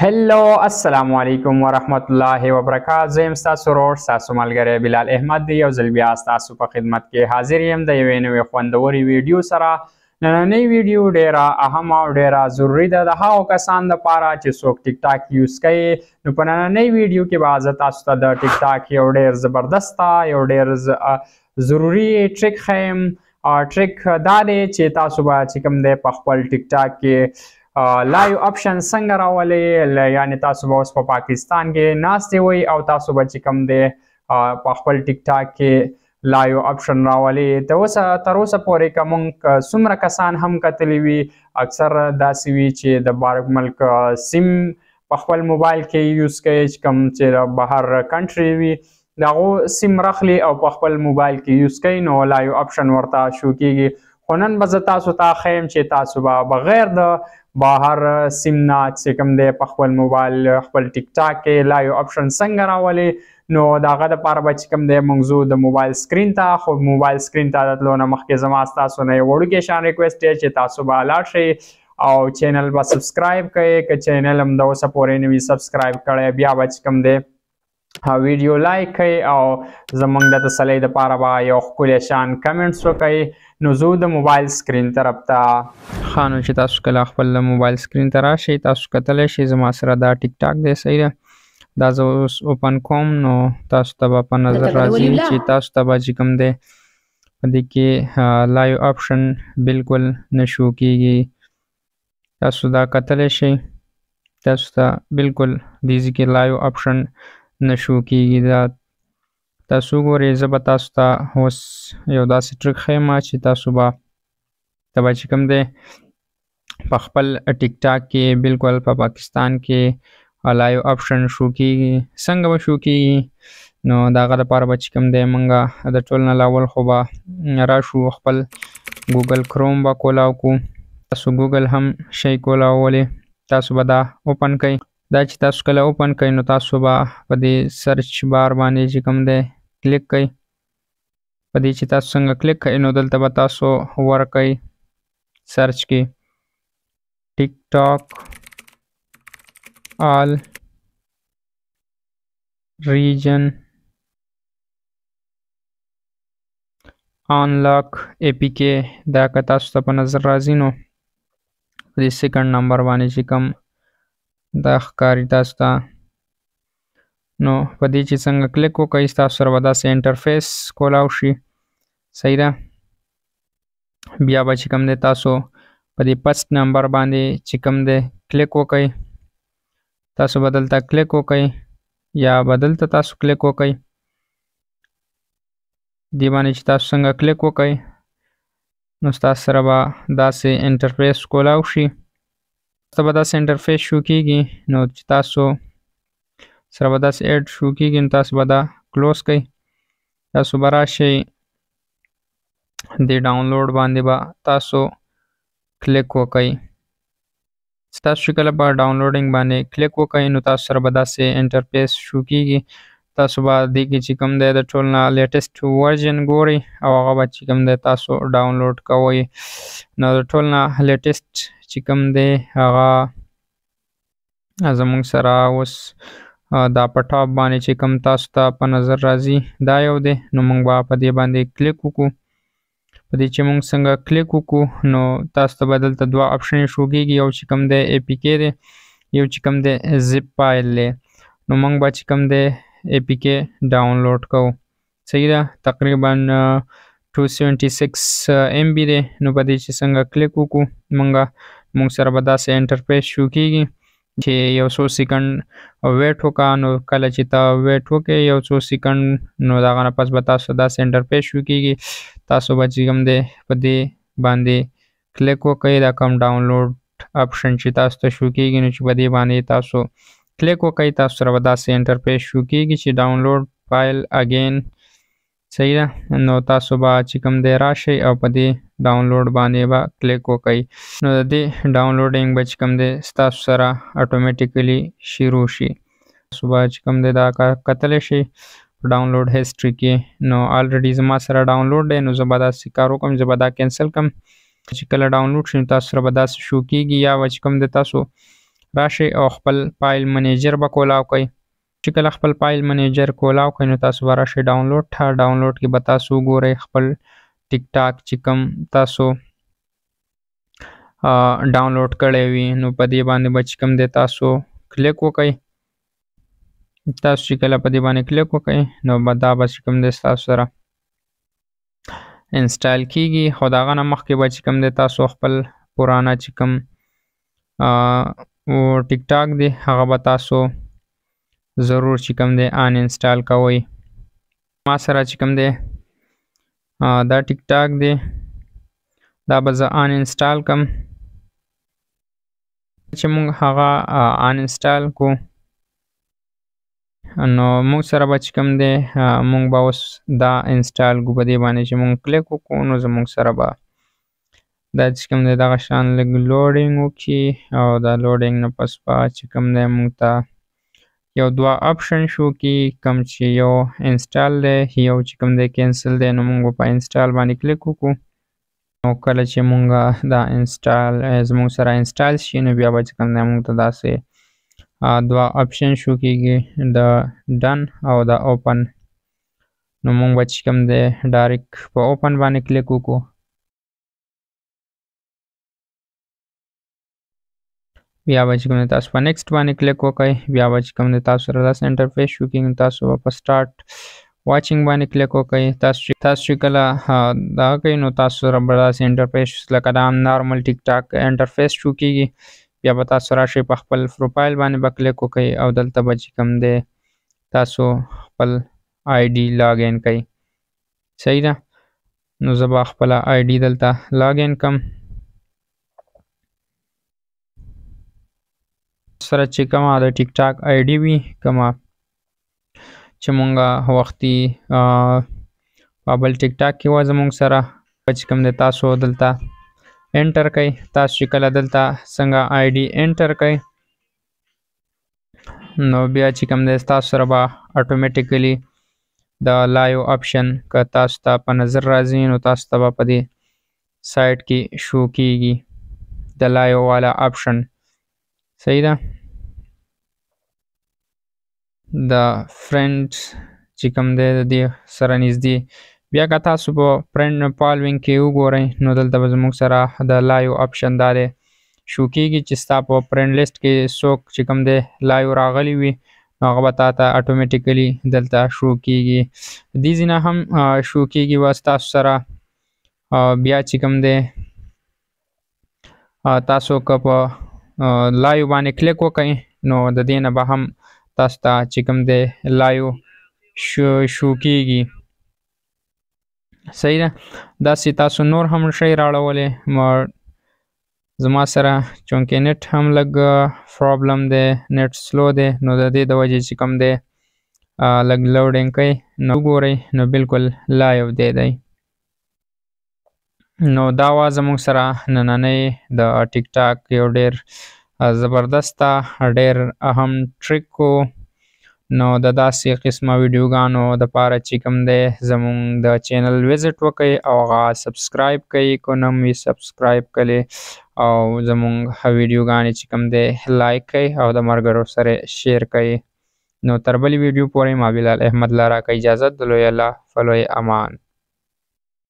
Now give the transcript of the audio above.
हेलो अस्सलाम वालेकुम वरहमतुल्लाहि वबरकातुहू। زم تاسو ورور تاسو ملګری بلال احمد دی یو ځل بیا تاسو په خدمت کې حاضر یم د یوې نوې خوندورې ویډیو سره. نننۍ ویډیو ډیره اهم او ډیره ضروری ده د هغو کسانو لپاره چې څوک ټیک ټاک یوز کوي. نو په نننۍ ویډیو کې به زه تاسو ته د ټیک ټاک یو ډیر زبردسته یو ډیر ضروری ټریک ښیم. ټریک دا دی چې تاسو به چې کوم دی په خپل ټیک ټاک کې لایو اپشن څنګه راولي، یعنی تاسو به اوس په پاکستان کې ناستې وئ او تاسو به چې کوم دی په خپل ټیک ټاک کې لایو اپشن راولي. تر اوسه پورې که موږ څومره کسان هم کتلی وي اکثر داسې وي چې د بهر ملک سیم په خپل موبایل کې یوز کوي، چې کوم چې بهر کنټري وي د هغو سیم رخلي او په خپل موبایل کې یوز کوي، نو لایو اپشن ورته شو کیږي. خو نن به زه تاسو ته ښیم چې تاسو به بغیر د بهر سیم نه چې کوم دی په خپل موبایل خپل ټیک ټاک کې لایو اپشن څنګه راولي. نو د هغه دپاره به چې کوم دی موږ ځو د موبایل سکرین ته. خو موبایل سکرین ته د تلو نه مخکې زما ستاسو نه یو وړوکی شان ریکویسټ دی چې تاسو به لاړ شئ او چینل به سبسکرایب کړئ. که چینل هم د اوسه پورې نه وي سبسکرایب کړی بیا به چې کوم دی ویډیو لایک کړئ او زموږ د تسلۍ دپاره به یو ښکلی شان کمنټس وکړئ. نو زه د موبایل سکرین طرف ته خانو چې تاسو کله خپل موبایل سکرین ته راشئ تاسو کتلی شئ زما سره دا ټیک ټاک دی. صحیح ده، دا زه اوس اوپن کوم نو تاسو ته به په نظر راځي چې تاسو ته به چې کوم دی په دې کې لایو اپشن بالکل نه شو کیږي. تاسو دا کتلی شئ تاسو ته بالکل دې ځای کې لایو اپشن نه شو کیږي. دا تاسو ګورئ زه به تاسو ته اوس یو داسې ټریک ښیم چې تاسو به چې کوم دی په خپل ټیک ټاک کې بالکل په پاکستان کې لایو اپشن شو کیږي. څنګه به شو کیږي؟ نو د هغه دپاره به چې کوم دی موږ د ټول نه اول خو به راشو خپل ګوګل کروم به کولاو کړو. تاسو ګوګل هم شئ کولاولی. تاسو به دا اوپن کوئ. دا چې تاسو کله اوپن کوئ نو تاسو به په دې سرچ بار باندې چې کوم دی کلیک کوئ. په دې چې تاسو څنګه کلیک کوئ نو دلته به تاسو ورکوئ سرچ کې ټیک ټاک آل ریجن انلاک اے پی کې. دا که تاسو ته په نظر راځي نو په دې سیکنډ نمبر باندې چې کوم دا ښکاري تاسو ته نو په دې چې څنګه کلیک وکړئ تاسو سره به داسې انټرفیس کولاو شي. صحیح ده، بیا به چې کوم دی تاسو په دې فسټ نمبر باندې چې کوم دی کلیک وکړئ. تاسو به دلته کلیک وکړئ یا به دلته تاسو کلیک وکړئ. دې باندې چې تاسو څنګه کلیک وکړئ نو ستاسو سره به داسې انټرفیس کولاو شي. تاسو به داسې انټرفیس شو کیږي نو چې تاسو سره به داسې ایډ شو کیږي نو تاسو به دا کلوز کړئ. تاسو به راشئ دې ډاونلوډ باندې به تاسو کلیک وکړئ. تاسو چې کله په ډاونلوډینګ باندې کلیک وکړئ نو تاسو سره به داسې انټرفیس شو کیږي. تاسو به دې کې چې کوم دی د ټول نه لیټسټ ورژن ګورئ او هغه به چې کوم دی تاسو ډاونلوډ کوئ. نو د ټول نه لیټسټ چې کوم دی هغه زموږ سره اوس دا په ټاپ باندې چې کوم تاسو ته په نظر راځي دا یو دی. نو موږ به په دې باندې کلیک وکړو. په دې چې موږ څنګه کلیک وکړو نو تاسو ته به دلته دوه اپشن شو کیږي، یو چې کوم دی اے پی کې دی، یو چې کوم دی زپ فایل دی. نو موږ به چې کوم دی اے پی کې ډاونلوډ کوو. صحیح ده، تقریبا 276 MB دی. نو په دې چې څنګه کلیک وکړو موږ سره به داسې انټرفیس شو کیږي چې یو څو سیکنډ ویټ وکړه. نو کله چې ته ویټ وکړې یو څو سیکنډ نو د هغه نه پس به تاسو داسې انټرفیس شو کیږي. تاسو به چې کوم دی په دې باندې کلیک وکړئ. دا کوم ډاونلوډ اپشن چې تاسو ته شو کیږي نو چې په دې باندې تاسو کلیک وکړئ تاسو سره به داسې انټرفیس شو کیږي چې ډاونلوډ فایل اگین. صحیح ده، نو تاسو به چې کوم دی راشئ او په دې ډاونلوډ باندې به کلیک وکړئ. نو د دې ډاونلوډینګ به چې کوم دی ستاسو سره اټومیټیکلی شروع شي. تاسو به چې کوم دی دا کتلی شئ په ډاونلوډ هسټري کې. نو الریډي زما سره ډاونلوډ دی نو زه به داسې کار وکړم، زه به دا کینسل کړم. چې کله ډاونلوډ شي تاسو سره به داسې شو کیږي. یا به چې کوم دی تاسو راشي او خپل فایل منیجر به کولاو کوئ. چې کله خپل فایل منیجر کولاو کوئ نو تاسو به راشئ ډاونلوډ ته. ډاونلوډ کې به تاسو وګورئ خپل ټیک ټاک چې کوم تاسو ډاونلوډ کړی وي نو په دې باندې به چې کوم دی تاسو کلیک وکئ. تاسو چې کله په دې باندې کلیک وکئ نو به دا به چې کوم دی تاسو سره انسټال کیږي. خو د هغه نه مخکې به چې کوم دی تاسو خپل پرانه چې کوم ټیک ټاک دی هغه به تاسو ضرور چې کوم دی ان انسټال کوئ. ما سره چې کوم دی دا ټیک ټاک دی دا به زه ان انسټال کم. چې مونږ هغه ان انسټال کو نو مونږ سره به چې کوم دی مونږ به اوس دا انسټال کو. په دې باندې چې مونږ کلیک وکړو نو زمونږ سره به دا چې کوم دی دغه شان لږ لوډینګ وکړي او دا لوډینګ نه پس به چې کوم دی مونږ ته یو دوه آپشن شو کی کوم چې یو انسټال دی یو چې کوم دی کینسل دی. نو مونږ په انسټال باندې کلیک وکړو. نو کله چې مونږ دا انسټال زمونږ سره انسټال شي نو بیا به چې کوم دی مونږ ته داسې دوه آپشن شو کیږي د ډن او د اوپن. نو مونږ به چې کوم دی ډایرکټ په اوپن باندې کلیک وکړو. بیا به چې کوم دی تاسو په نیکسټ باندې کلیک وکئ. بیا به چې کوم دی تاسو سره داسې انټرفیس شو کیږي. تاسو به په سټارټ واچینګ باندې کلیک وکئ. تاسو چې کله دا کوئ نو تاسو سره به داسې انټرفیس لکه دا نارمل ټیک ټاک انټرفیس شو کیږي. بیا به تاسو راشئ په خپل پروفایل باندې به کلیک وکئ او دلته به چې کوم دی تاسو خپل آی ډي لاګ ان کئ. صحیح ده. نو زه به خپله آی ډي دلته لاګ ان کم. سره چې کومه د ټیک ټاک آی ډي وي کومه چې مونږه وختي په بل ټیک ټاک کې وه زمونږ سره چې کوم دی تاسو دلته انټر کئ. تاسو چې کله دلته څنګه آی ډي انټر کئ نو بیا چې کوم دی تاسو سره به اټومیټیکلی د لایو آپشن که تاسو ته په نظر راځي نو تاسو ته به په دې سایټ کې شو کیږي د لایو والا آپشن. صحیح ده. د فرینډز چې کوم دی د دې سره نږدې بیا که تاسو په فرینډ فالوینګ کې وګورئ نو دلته به زموږ سره د لایو آپشن دا دی شو کیږي چې ستا په فرینډ لیسټ کې څوک چې کوم دی لایو راغلی وي نو هغه به تا ته اټومیټیکلی دلته شو کیږي. دې ځینه هم شو کیږي بس تاسو سره بیا چې کوم دی تاسو که په لایو باندې کلیک وکئ نو د دې نه به هم تاسو ته چې کوم دی لایو شو کیږي. صحیح ده. داسې تاسو نور هم شی راړولی. زما سره چونکې نیټ هم لږ پرابلم دی نیټ سلو دی نو د دې د وجې چې کوم دی لږ لوډینګ کوي نو وګورئ نو بالکل لایو دی. نو دا وه زموږ سره نننی د ټیک ټاک یو ډیر زبردسته ډیر اهم ټریک و. نو د داسې قسمه ویډیوګانو دپاره چې کوم دی زموږ د چینل وزټ وکئ او هغه سبسکرایب کئ که نه وي سبسکرایب کړئ او زموږ ویډیوګانې چې کوم دی لایک کئ او د ملګرو سره شیر کئ. نو تر بلې ویډیو پورې ما بلال احمد لاره که اجازت د لوی الله فلوی امان.